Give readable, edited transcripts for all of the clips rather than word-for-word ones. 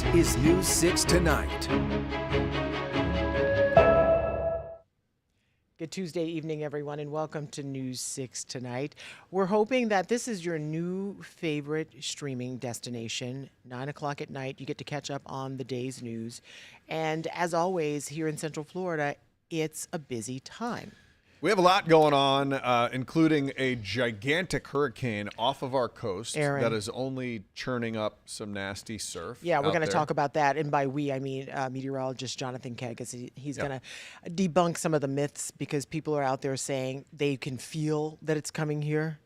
This is News 6 Tonight. Good Tuesday evening, everyone, and welcome to News 6 Tonight. We're hoping that this is your new favorite streaming destination. 9 o'clock at night, you get to catch up on the day's news. And as always, here in Central Florida, it's a busy time. We have a lot going on, including a gigantic hurricane off of our coast Aaron. that is only churning up some nasty surf. Yeah, we're out going to there. talk about that. And by we, I mean meteorologist Jonathan Kegis. He's going to debunk some of the myths because people are out there saying they can feel that it's coming here.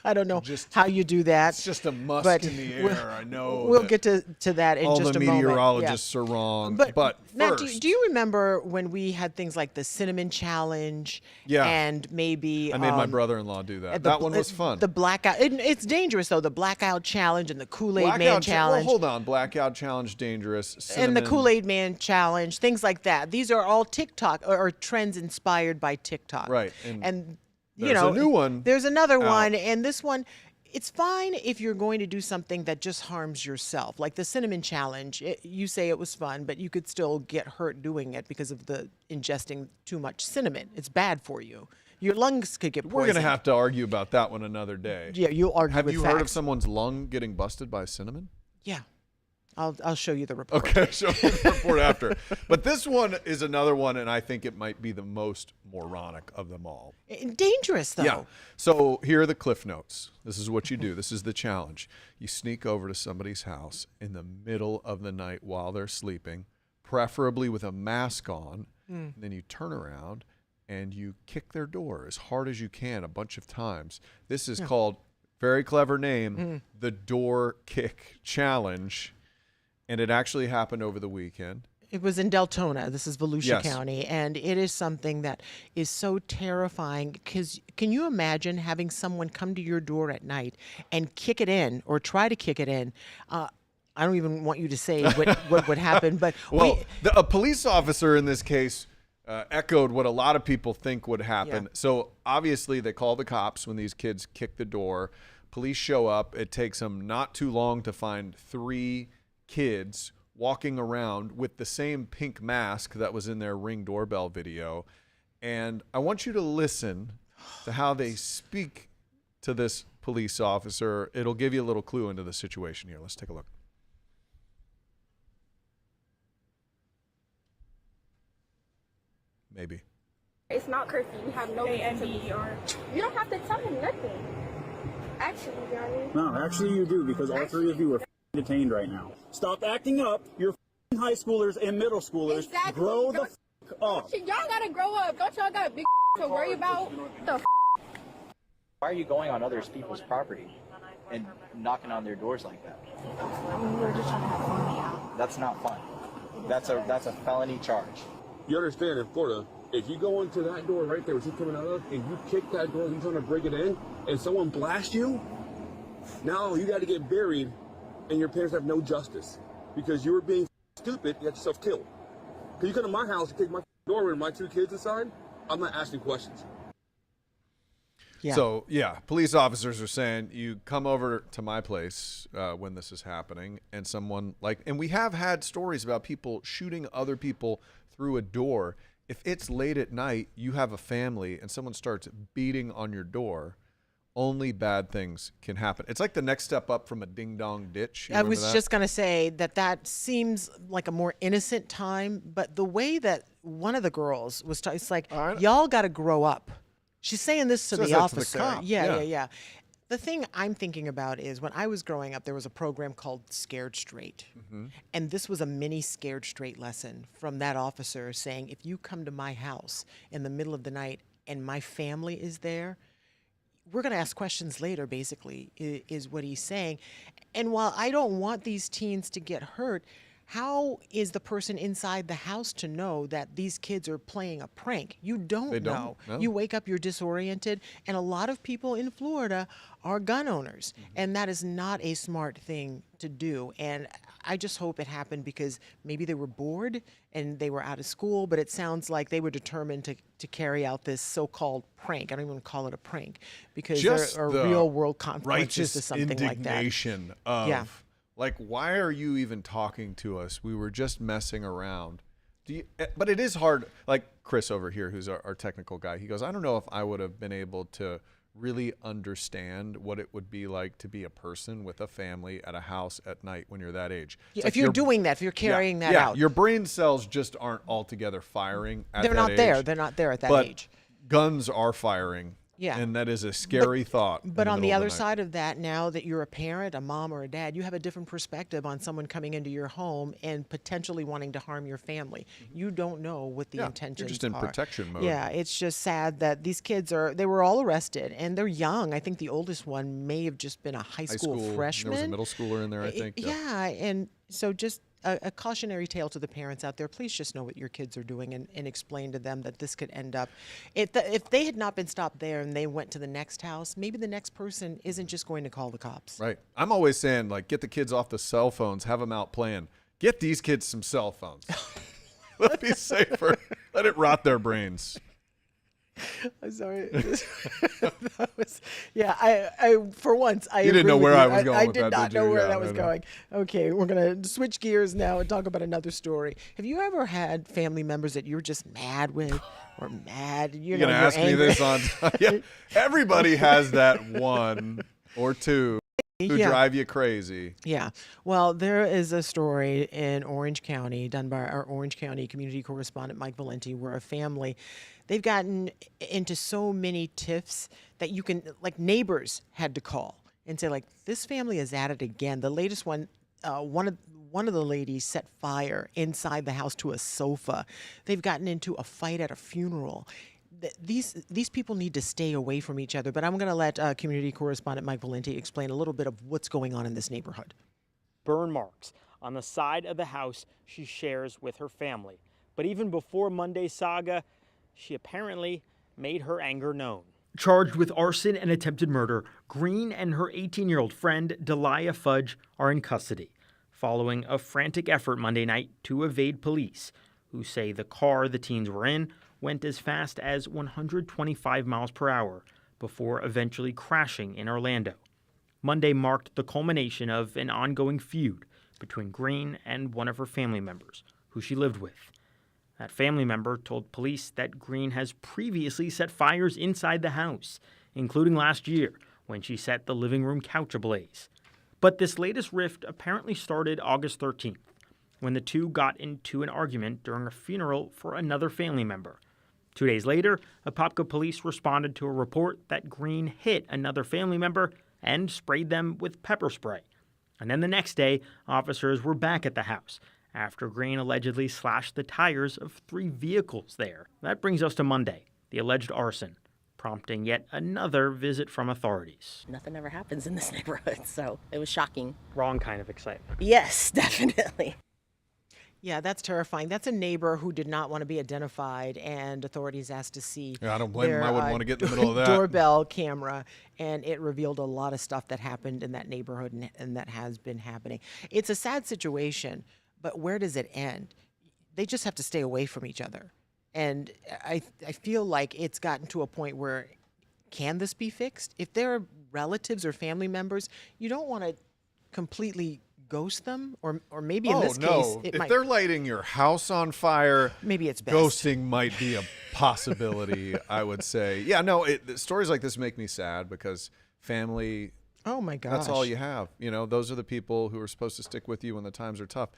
I don't know how you do that. It's just a musk but in the air. I know. We'll get to that in all just the a moment. meteorologists are wrong. But Matt, first, do you remember when we had things like the cinnamon challenge? Yeah. And maybe I made my brother-in-law do that. That one was fun. The blackout. It's dangerous though. The blackout challenge and the Kool-Aid Man challenge. Well, hold on. Blackout challenge, dangerous. And the Cinnamon. Kool-Aid Man challenge, things like that. These are all TikTok or trends inspired by TikTok. Right. And you there's know, a new one there's another out. one, and this one, it's fine if you're going to do something that just harms yourself. Like the cinnamon challenge, you say it was fun, but you could still get hurt doing it because of the ingesting too much cinnamon. It's bad for you. Your lungs could get poisoned. We're going to have to argue about that one another day. Yeah, you'll argue Have with you facts. heard of someone's lung getting busted by cinnamon? Yeah. I'll show you the report. Okay, show me the report after. But this one is another one, and I think it might be the most moronic of them all. Dangerous, though. Yeah. So here are the cliff notes. This is what you do. This is the challenge. You sneak over to somebody's house in the middle of the night while they're sleeping, preferably with a mask on. And then you turn around and you kick their door as hard as you can a bunch of times. This is called, very clever name, the Door Kick Challenge. And it actually happened over the weekend. It was in Deltona. This is Volusia Yes. County. And it is something that is so terrifying because can you imagine having someone come to your door at night and kick it in or try to kick it in? I don't even want you to say what would happen. But Well, a police officer in this case echoed what a lot of people think would happen. Yeah. So obviously they call the cops when these kids kick the door. Police show up. It takes them not too long to find 3 kids walking around with the same pink mask that was in their Ring doorbell video. And I want you to listen to how they speak to this police officer. It'll give you a little clue into the situation here. Let's take a look. Maybe. It's not curfew. We have no reason to be. You don't have to tell him nothing. Actually, Johnny. No, actually you do, because all 3 of you are detained right now. Stop acting up. You're high schoolers and middle schoolers. Exactly. Grow the up. Y'all gotta grow up. Don't y'all got big to worry about? The Why are you going on other people's property and knocking on their doors like that? I mean, we were just trying to have fun, yeah. That's not fun. That's a felony charge. You understand, in Florida, if you go into that door right there, which he's coming out of, and you kick that door, he's trying to break it in, and someone blasts you, now you got to get buried and your parents have no justice because you were being stupid. You got yourself killed. Can you come to my house and kick my door with my 2 kids inside? I'm not asking questions. Yeah. So, yeah, police officers are saying you come over to my place when this is happening, and someone and we have had stories about people shooting other people through a door. If it's late at night, you have a family, and someone starts beating on your door, only bad things can happen. It's like the next step up from a ding-dong ditch. You I remember was that? just going to say that seems like a more innocent time, but the way that one of the girls was, it's like, y'all got to grow up. She's saying this to Says the that to the officer. cop, Yeah. yeah. The thing I'm thinking about is when I was growing up, there was a program called Scared Straight. And this was a mini Scared Straight lesson from that officer saying, if you come to my house in the middle of the night and my family is there, we're going to ask questions later, basically, is what he's saying. And while I don't want these teens to get hurt, how is the person inside the house to know that these kids are playing a prank? You don't They don't, know. no. You wake up, you're disoriented, and a lot of people in Florida are gun owners, and that is not a smart thing to do. And I just hope it happened because maybe they were bored and they were out of school, but it sounds like they were determined to carry out this so-called prank. I don't even call it a prank because Just there are the real-world consequences righteous to something like that. indignation of, Yeah. why are you even talking to us? We were just messing around. But it is hard. Like Chris over here, who's our technical guy, he goes, I don't know if I would have been able to really understand what it would be like to be a person with a family at a house at night when you're that age. It's Yeah, like if you're doing that, if you're carrying that out. your brain cells just aren't altogether firing at They're that not age. there. They're not there at that But age. guns are firing. Yeah. And that is a scary thought. But on the other side of that, now that you're a parent, a mom or a dad, you have a different perspective on someone coming into your home and potentially wanting to harm your family. You don't know what the intentions you're just in are. protection mode. Yeah, it's just sad that these kids they were all arrested and they're young. I think the oldest one may have just been a high school freshman. There was a middle schooler in there, I think. Yeah, and so just a cautionary tale to the parents out there. Please just know what your kids are doing and explain to them that this could end up. If they had not been stopped there and they went to the next house, maybe the next person isn't just going to call the cops. Right. I'm always saying, get the kids off the cell phones, have them out playing. Get these kids some cell phones. Let's be safer. Let it rot their brains. I'm sorry. That was, yeah, I for once, I You didn't agree know with where you. I was going I with did that, not did know you? where Yeah, that was I know. going. Okay, we're going to switch gears now and talk about another story. Have you ever had family members that you were just mad with or mad? You're going to ask me this on yeah. Everybody has that one or two who Yeah. drive you crazy. Yeah. Well, there is a story in Orange County done by our Orange County community correspondent, Mike Valenti, where a family, they've gotten into so many tiffs that neighbors had to call and say, this family is at it again. The latest one, one of the ladies set fire inside the house to a sofa. They've gotten into a fight at a funeral. These people need to stay away from each other. But I'm going to let community correspondent Mike Valenti explain a little bit of what's going on in this neighborhood. Burn marks on the side of the house she shares with her family. But even before Monday's saga, she apparently made her anger known. Charged with arson and attempted murder, Green and her 18-year-old friend, Delia Fudge, are in custody, following a frantic effort Monday night to evade police, who say the car the teens were in went as fast as 125 miles per hour before eventually crashing in Orlando. Monday marked the culmination of an ongoing feud between Green and one of her family members, who she lived with. That family member told police that Green has previously set fires inside the house, including last year when she set the living room couch ablaze. But this latest rift apparently started August 13th, when the two got into an argument during a funeral for another family member. 2 days later, Apopka police responded to a report that Green hit another family member and sprayed them with pepper spray. And then the next day, officers were back at the house after Green allegedly slashed the tires of 3 vehicles there. That brings us to Monday, the alleged arson, prompting yet another visit from authorities. Nothing ever happens in this neighborhood, so it was shocking. Wrong kind of excitement. Yes, definitely. Yeah, that's terrifying. That's a neighbor who did not want to be identified, and authorities asked to see Yeah, I don't blame him. their, I wouldn't want to get in the middle of that. doorbell camera, and it revealed a lot of stuff that happened in that neighborhood and that has been happening. It's a sad situation, but where does it end? They just have to stay away from each other. And I feel like it's gotten to a point where, can this be fixed? If they're relatives or family members, you don't want to completely ghost them, or maybe in this case, it if might. they're lighting your house on fire, Maybe it's best. ghosting might be a possibility. I would say, yeah, no. Stories like this make me sad because family. Oh my gosh. That's all you have. You know, those are the people who are supposed to stick with you when the times are tough.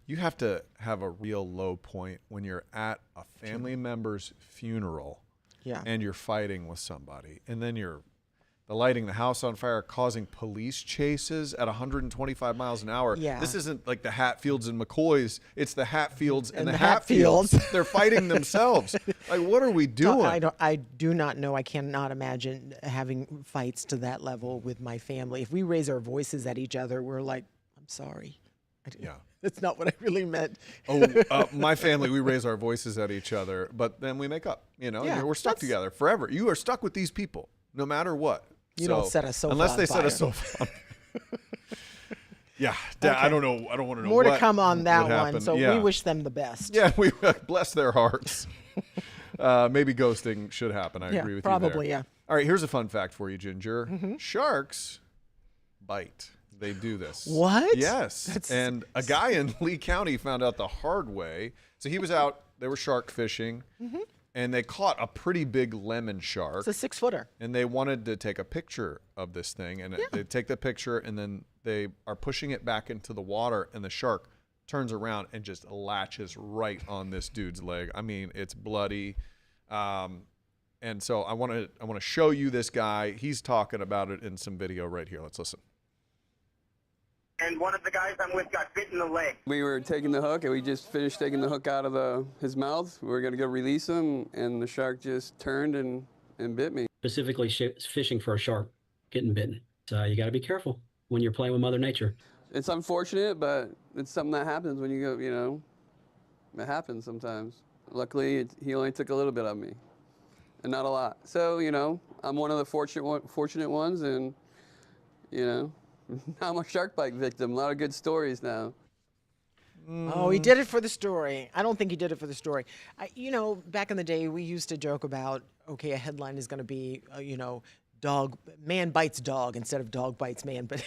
You have to have a real low point when you're at a family member's funeral, Yeah. and you're fighting with somebody, and then you're lighting the house on fire, causing police chases at 125 miles an hour. Yeah. This isn't like the Hatfields and McCoys. It's the Hatfields and the Hatfields. Hatfields. They're fighting themselves. Like, what are we doing? I do not know. I cannot imagine having fights to that level with my family. If we raise our voices at each other, we're like, I'm sorry. Yeah. That's not what I really meant. My family, we raise our voices at each other, but then we make up. You know, Yeah, we're stuck that's- together forever. You are stuck with these people, no matter what. You don't set a sofa unless on they set fire. a sofa. Yeah, I don't know. I don't want to know. More to what come on that would one. happen. So Yeah. we wish them the best. Yeah, we bless their hearts. Maybe ghosting should happen. I Yeah, agree with probably, you there. yeah. All right, here's a fun fact for you, Ginger. Sharks bite. They do this. What? Yes. That's- And a guy in Lee County found out the hard way. So he was out, they were shark fishing, and they caught a pretty big lemon shark. It's a 6-footer. And they wanted to take a picture of this thing. And they take the picture, and then they are pushing it back into the water, and the shark turns around and just latches right on this dude's leg. I mean, it's bloody. And so I want to show you this guy. He's talking about it in some video right here. Let's listen. And one of the guys I'm with got bit in the leg. We were taking the hook, and we just finished taking the hook out of his mouth. We were going to go release him, and the shark just turned and bit me. Specifically fishing for a shark, getting bitten. So you got to be careful when you're playing with Mother Nature. It's unfortunate, but it's something that happens when you go, you know, it happens sometimes. Luckily, he only took a little bit of me, and not a lot. So, you know, I'm one of the fortunate ones, and, you know, now I'm a shark bite victim. A lot of good stories now. Oh, he did it for the story. I don't think he did it for the story. You know, back in the day, we used to joke about, okay, a headline is going to be, you know, man bites dog instead of dog bites man, but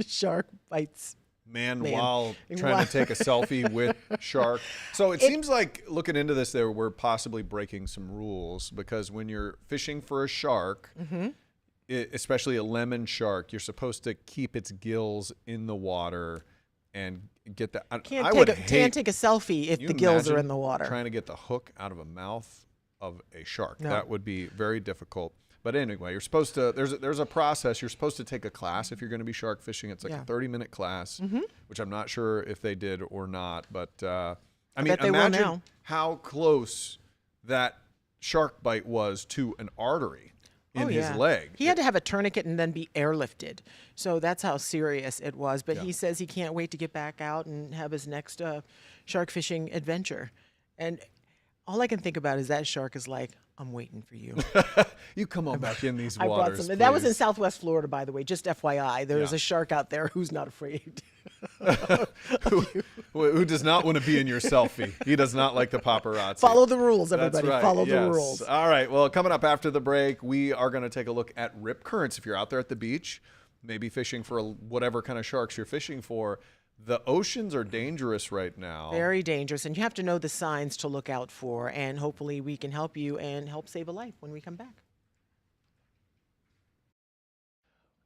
shark bites Man, man. while trying to take a selfie with shark. So it seems like, looking into this, we're possibly breaking some rules, because when you're fishing for a shark, especially a lemon shark, you're supposed to keep its gills in the water and get that. Can't take a selfie if Can you the gills are imagine in the water. Trying to get the hook out of a mouth of a shark. No. That would be very difficult. But anyway, you're supposed to. There's a process. You're supposed to take a class if you're going to be shark fishing. It's like a 30-minute class, which I'm not sure if they did or not. But I mean, bet they will imagine now. how close that shark bite was to an artery in his leg. He had to have a tourniquet and then be airlifted. So that's how serious it was. But he says he can't wait to get back out and have his next shark fishing adventure. And all I can think about is that shark is like, I'm waiting for you. You come on back in these I waters. brought some. That was in please. Southwest Florida, by the way. Just FYI, there's Yeah. a shark out there who's not afraid. who does not want to be in your selfie. He does not like the paparazzi. Follow the rules, That's everybody. right, Follow the yes. rules. All right. Well, coming up after the break, we are going to take a look at rip currents. If you're out there at the beach, maybe fishing for whatever kind of sharks you're fishing for, the oceans are dangerous right now. Very dangerous, and you have to know the signs to look out for, and hopefully we can help you and help save a life when we come back.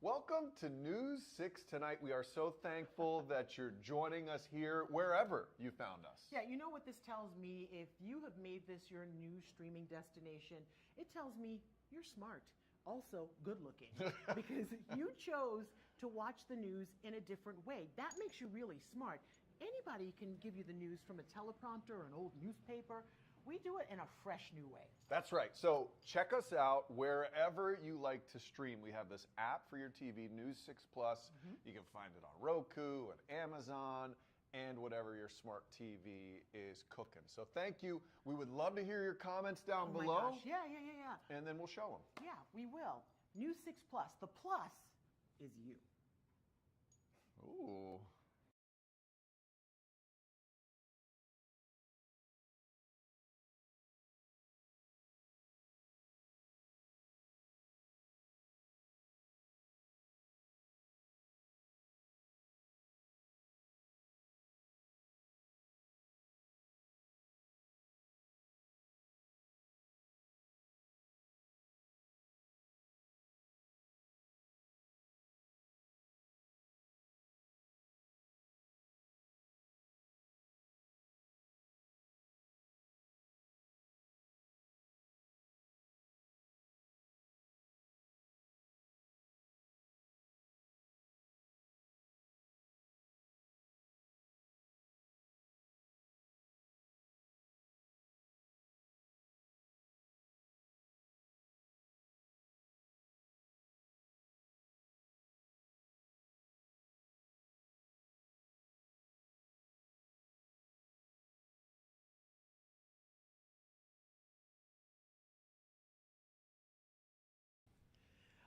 Welcome to News 6 Tonight. We are so thankful that you're joining us here wherever you found us. Yeah, you know what this tells me? If you have made this your new streaming destination, it tells me you're smart. Also good looking, because you chose to watch the news in a different way. That makes you really smart. Anybody can give you the news from a teleprompter or an old newspaper. We do it in a fresh new way. That's right. So check us out wherever you like to stream. We have this app for your TV, News 6 Plus. You can find it on Roku and Amazon. and whatever your smart TV is cooking. So thank you. We would love to hear your comments down Oh my below. gosh. Yeah. And then we'll show them. Yeah, we will. News 6 Plus. The plus is you. Ooh.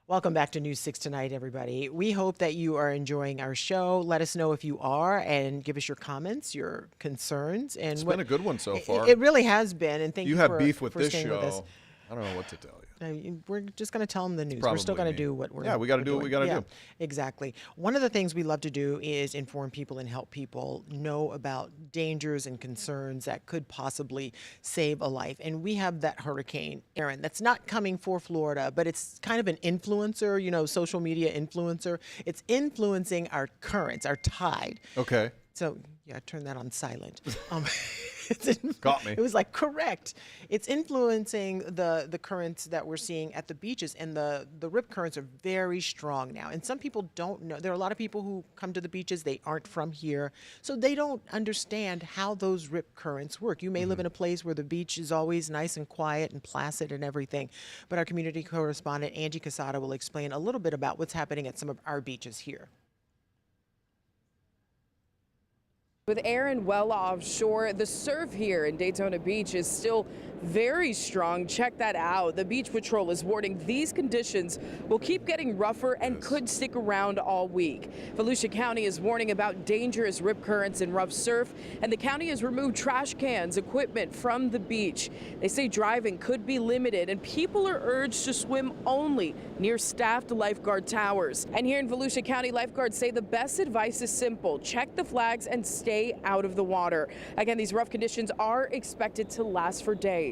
Welcome back to News 6 Tonight, everybody. We hope that you are enjoying our show. Let us know if you are and give us your comments, your concerns. And It's been a good one so far. It really has been. And thank you, You have for, beef with for this staying with us. show. I don't know what to tell you. We're just going to tell them the news. We're still probably going to me. do what we're Yeah, we gotta we're do what we doing. gotta do. Exactly. One of the things we love to do is inform people and help people know about dangers and concerns that could possibly save a life. And we have that hurricane, Aaron, that's not coming for Florida, but it's kind of an influencer, you know, social media influencer. It's influencing our currents, our tide. Okay. So, yeah, turn that on silent. Got me. It was like, correct. It's influencing the currents that we're seeing at the beaches, and the rip currents are very strong now. And some people don't know. There are a lot of people who come to the beaches, they aren't from here, so they don't understand how those rip currents work. You may live in a place where the beach is always nice and quiet and placid and everything, but our community correspondent, Angie Casada, will explain a little bit about what's happening at some of our beaches here. With Aaron well offshore, the surf here in Daytona Beach is still very strong. Check that out. The Beach Patrol is warning these conditions will keep getting rougher and could stick around all week. Volusia County is warning about dangerous rip currents and rough surf, and the county has removed trash cans, equipment from the beach. They say driving could be limited, and people are urged to swim only near staffed lifeguard towers. And here in Volusia County, lifeguards say the best advice is simple: check the flags and stay out of the water. Again, these rough conditions are expected to last for days.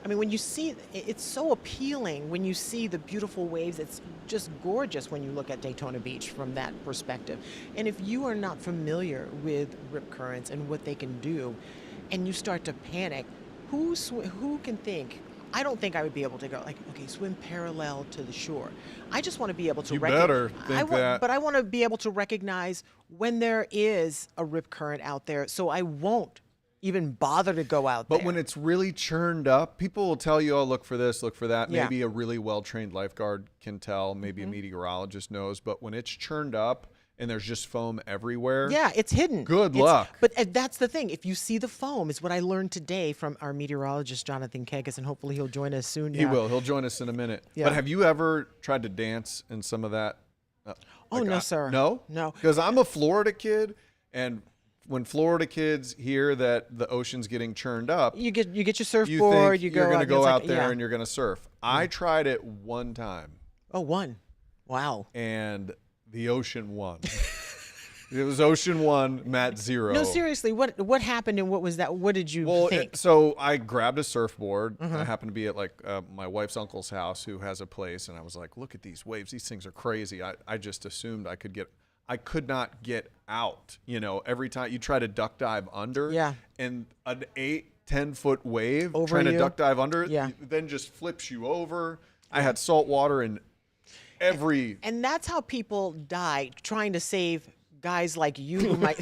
I mean, when you see, it's so appealing when you see the beautiful waves. It's just gorgeous when you look at Daytona Beach from that perspective. And if you are not familiar with rip currents and what they can do, and you start to panic, who can think? I don't think I would be able to go like, okay, swim parallel to the shore. I just want to be able to. You better think that. But I want to be able to recognize when there is a rip current out there, so I won't even bother to go out there. But when it's really churned up, people will tell you, oh, look for this, look for that. Yeah. Maybe a really well-trained lifeguard can tell. Maybe a meteorologist knows. But when it's churned up and there's just foam everywhere. Yeah, it's hidden. Good luck. But that's the thing. If you see the foam, is what I learned today from our meteorologist, Jonathan Kegas, and hopefully he'll join us soon. He will. He'll join us in a minute. Yeah. But have you ever tried to dance in some of that? No, sir. No? No. Because I'm a Florida kid, and when Florida kids hear that the ocean's getting churned up, you get your you surfboard, think you go you're going to out, go it's out like- there yeah. and you're going to surf. I tried it one time. Oh, one. Wow. And the ocean won. It was ocean 1, Matt 0. No, seriously, what happened and what was that? What did you think? So I grabbed a surfboard. I happened to be at like my wife's uncle's house, who has a place, and I was like, look at these waves. These things are crazy. I just assumed I could not get out. You know, every time you try to duck dive under, Yeah. and an 8-10 foot wave Over trying to you? duck dive under, Yeah. then just flips you over. I had salt water in every. And that's how people die trying to save guys like you who might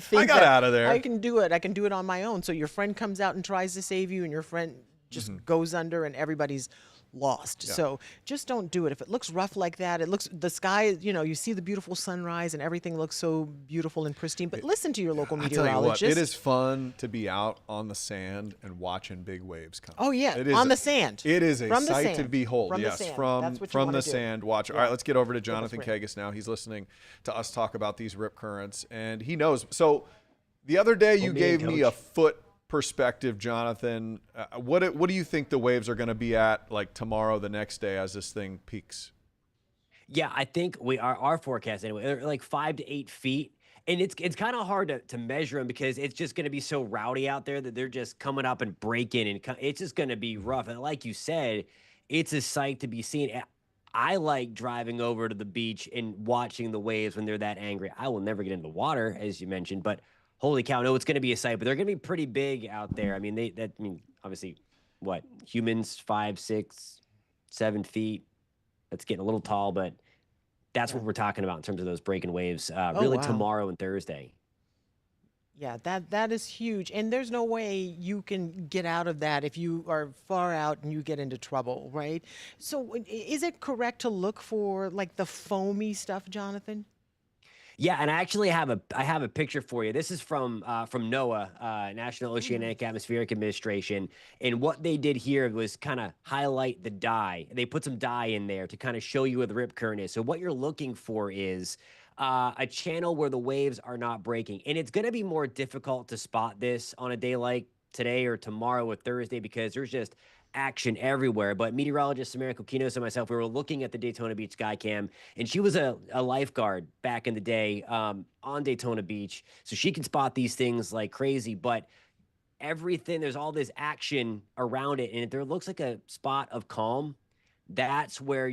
think I got that out of there. I can do it. I can do it on my own. So your friend comes out and tries to save you, and your friend just goes under, and everybody's lost. Yeah. So just don't do it. If it looks rough like that, the sky, you see the beautiful sunrise and everything looks so beautiful and pristine, but listen to your local I tell meteorologist. you what, it is fun to be out on the sand and watching big waves come. Oh, yeah, It is on the sand. It is a From the sight to sand. behold. From the Yes, sand. from That's what you from wanna the do. sand. Watch. All Yeah. right, let's get over to With a Jonathan friend. Kagas now. He's listening to us talk about these rip currents, and he knows. So the other day you gave me a foot perspective, Jonathan. What do you think the waves are going to be at like tomorrow, the next day, as this thing peaks? Yeah, I think our forecast anyway, they're like 5 to 8 feet. And it's kind of hard to measure them because it's just going to be so rowdy out there that they're just coming up and breaking, and it's just going to be rough. And like you said, it's a sight to be seen. I like driving over to the beach and watching the waves when they're that angry. I will never get into the water, as you mentioned, but holy cow, no, it's going to be a sight. But they're going to be pretty big out there. I mean, obviously, what, humans 5, 6, 7 feet. That's getting a little tall, but that's what we're talking about in terms of those breaking waves. Really, wow. tomorrow and Thursday. Yeah, that is huge. And there's no way you can get out of that if you are far out and you get into trouble, right? So is it correct to look for like the foamy stuff, Jonathan? Yeah, and I actually have a picture for you. This is from NOAA, National Oceanic Atmospheric Administration, and what they did here was kind of highlight the dye. They put some dye in there to kind of show you where the rip current is. So what you're looking for is a channel where the waves are not breaking, and it's going to be more difficult to spot this on a day like today or tomorrow or Thursday because there's just action everywhere. But meteorologist Samara Kokinos and myself, we were looking at the Daytona Beach Skycam, and she was a lifeguard back in the day on Daytona Beach, so she can spot these things like crazy. But everything, there's all this action around it, and if there looks like a spot of calm, that's where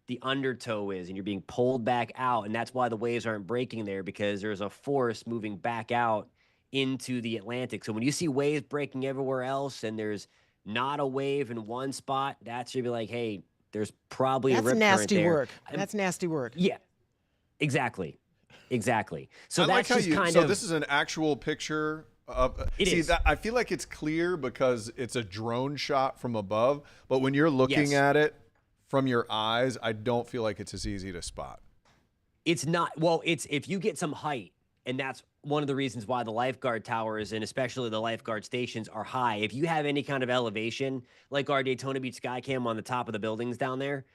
the undertow is, and you're being pulled back out, and that's why the waves aren't breaking there, because there's a force moving back out into the Atlantic. So when you see waves breaking everywhere else and there's not a wave in one spot, that should be like, hey, there's probably a rip current nasty there. work. That's nasty work. Yeah, exactly. So I like that's how just so this is an actual picture of. It is. I feel like it's clear because it's a drone shot from above, but when you're looking Yes. at it from your eyes, I don't feel like it's as easy to spot. It's not. Well, it's if you get some height, and that's one of the reasons why the lifeguard towers and especially the lifeguard stations are high. If you have any kind of elevation, like our Daytona Beach Skycam on the top of the buildings down there,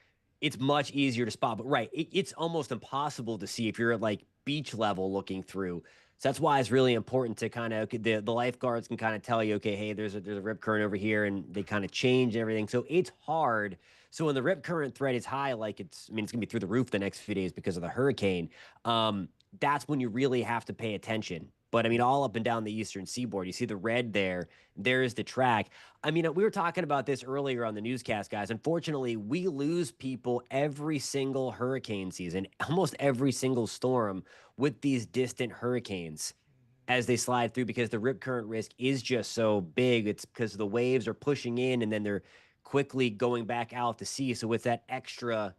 it's much easier to spot. But right, it's almost impossible to see if you're at like beach level looking through. So that's why it's really important to kind of the lifeguards can kind of tell you, okay, hey, there's a rip current over here, and they kind of change everything. So it's hard. So when the rip current threat is high, like it's gonna be through the roof the next few days because of the hurricane. That's when you really have to pay attention. But I mean, all up and down the eastern seaboard, you see the red there. There's the track. I mean, we were talking about this earlier on the newscast, guys. Unfortunately, we lose people every single hurricane season, almost every single storm with these distant hurricanes as they slide through because the rip current risk is just so big. It's because the waves are pushing in and then they're quickly going back out to sea. So it's that extra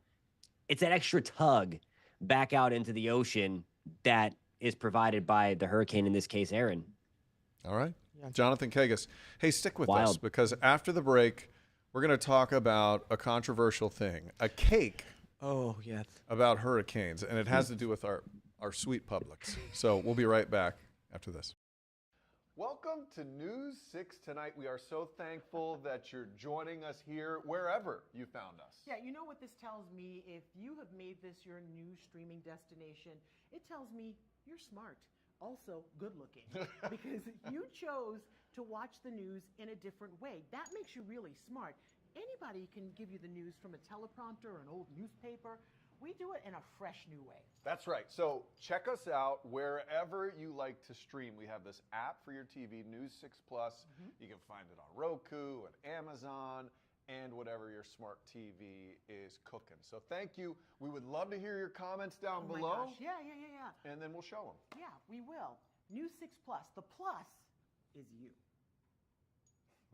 tug back out into the ocean that is provided by the hurricane, in this case, Aaron. All right. Jonathan Kagas. Hey, stick with us Wild. because after the break, we're going to talk about a controversial thing, a cake Oh, yes. about hurricanes, and it has to do with our sweet Publix. So we'll be right back after this. Welcome to News 6 Tonight. We are so thankful that you're joining us here wherever you found us. Yeah, you know what this tells me? If you have made this your new streaming destination, it tells me you're smart. Also, good looking. Because you chose to watch the news in a different way. That makes you really smart. Anybody can give you the news from a teleprompter or an old newspaper. We do it in a fresh new way. That's right. So check us out wherever you like to stream. We have this app for your TV, News 6 Plus. You can find it on Roku and Amazon and whatever your smart TV is cooking. So thank you. We would love to hear your comments down Oh my below. gosh. Yeah. And then we'll show them. Yeah, we will. News 6 Plus. The plus is you.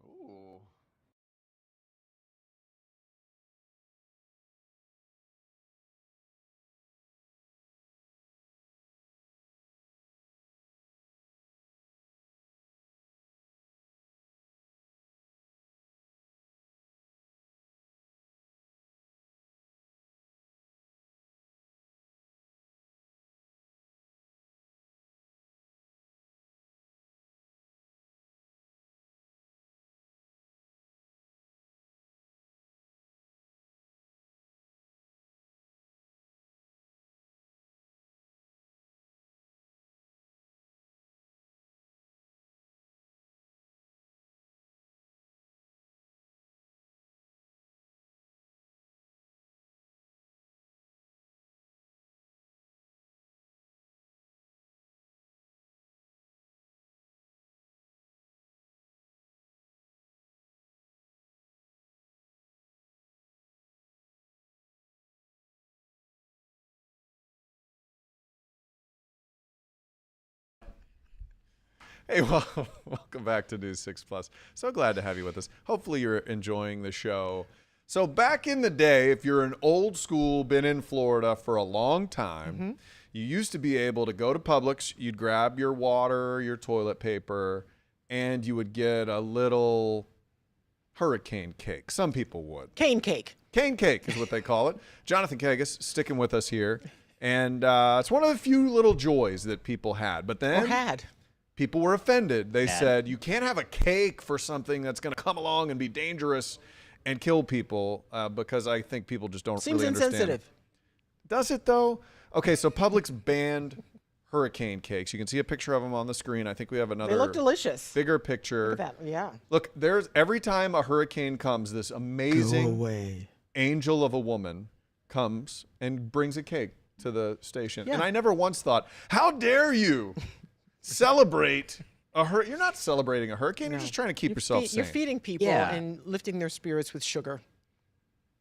Ooh. Hey, well, welcome back to News 6 Plus. So glad to have you with us. Hopefully you're enjoying the show. So back in the day, if you're an old school, been in Florida for a long time, you used to be able to go to Publix, you'd grab your water, your toilet paper, and you would get a little hurricane cake. Some people would. Cane cake. Cane cake is what they call it. Jonathan Kagas sticking with us here. And it's one of the few little joys that people had. But then people were offended. They said, you can't have a cake for something that's going to come along and be dangerous and kill people, because I think people just don't really understand. Seems insensitive. Does it, though? Okay, so Publix banned hurricane cakes. You can see a picture of them on the screen. I think we have another. They look delicious. Bigger picture. Look at that. Yeah. Look, every time a hurricane comes, this amazing angel of a woman comes and brings a cake to the station. Yeah. And I never once thought, how dare you celebrate a hurricane? You're not celebrating a hurricane. You're just trying to keep yourself sane. You're feeding people and lifting their spirits with sugar.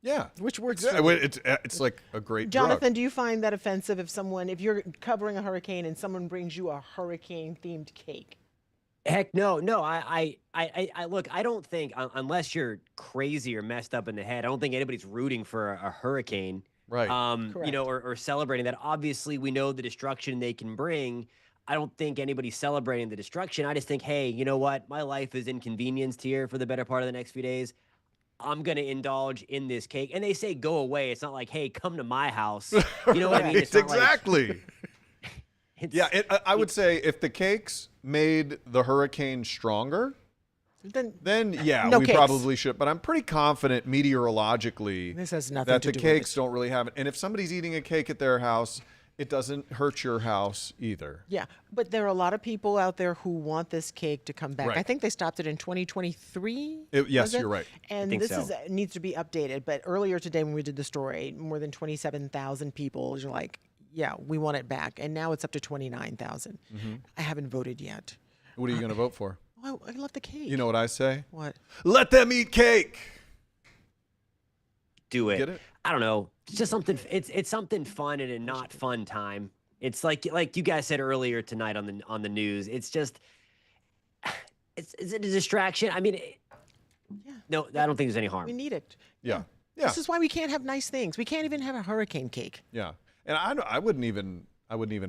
Yeah. Which works. It's like a great Jonathan, drug. do you find that offensive if you're covering a hurricane and someone brings you a hurricane-themed cake? Heck no. I look, I don't think, unless you're crazy or messed up in the head, I don't think anybody's rooting for a hurricane. Right. You know, or celebrating that. Obviously, we know the destruction they can bring. I don't think anybody's celebrating the destruction. I just think, hey, you know what? My life is inconvenienced here for the better part of the next few days. I'm going to indulge in this cake. And they say go away. It's not like, hey, come to my house. You know what I mean? It's not exactly. I would say if the cakes made the hurricane stronger, then yeah, no we cakes. probably should. But I'm pretty confident meteorologically This has nothing that to the do with cakes it. don't really have it. And if somebody's eating a cake at their house, it doesn't hurt your house either. Yeah, but there are a lot of people out there who want this cake to come back. Right. I think they stopped it in 2023. Yes, you're right. And think this so. needs to be updated. But earlier today when we did the story, more than 27,000 people are like, yeah, we want it back. And now it's up to 29,000. I haven't voted yet. What are you going to vote for? Oh, I love the cake. You know what I say? What? Let them eat cake. Do it. Get it? I don't know. It's just something. It's something fun in a not fun time. It's like you guys said earlier tonight on the news. It's just it's a distraction. I mean, no, I don't think there's any harm. We need it. Yeah. This is why we can't have nice things. We can't even have a hurricane cake. Yeah. And I wouldn't even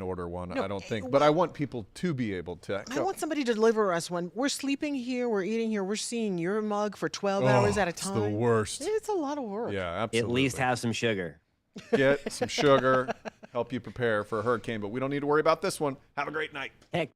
order one, No, I don't think. But I want people to be able to. I want somebody to deliver us one. We're sleeping here, we're eating here, we're seeing your mug for 12 hours at a time. It's the worst. It's a lot of work. Yeah, absolutely. At least have some sugar. Get some sugar, help you prepare for a hurricane. But we don't need to worry about this one. Have a great night. Heck.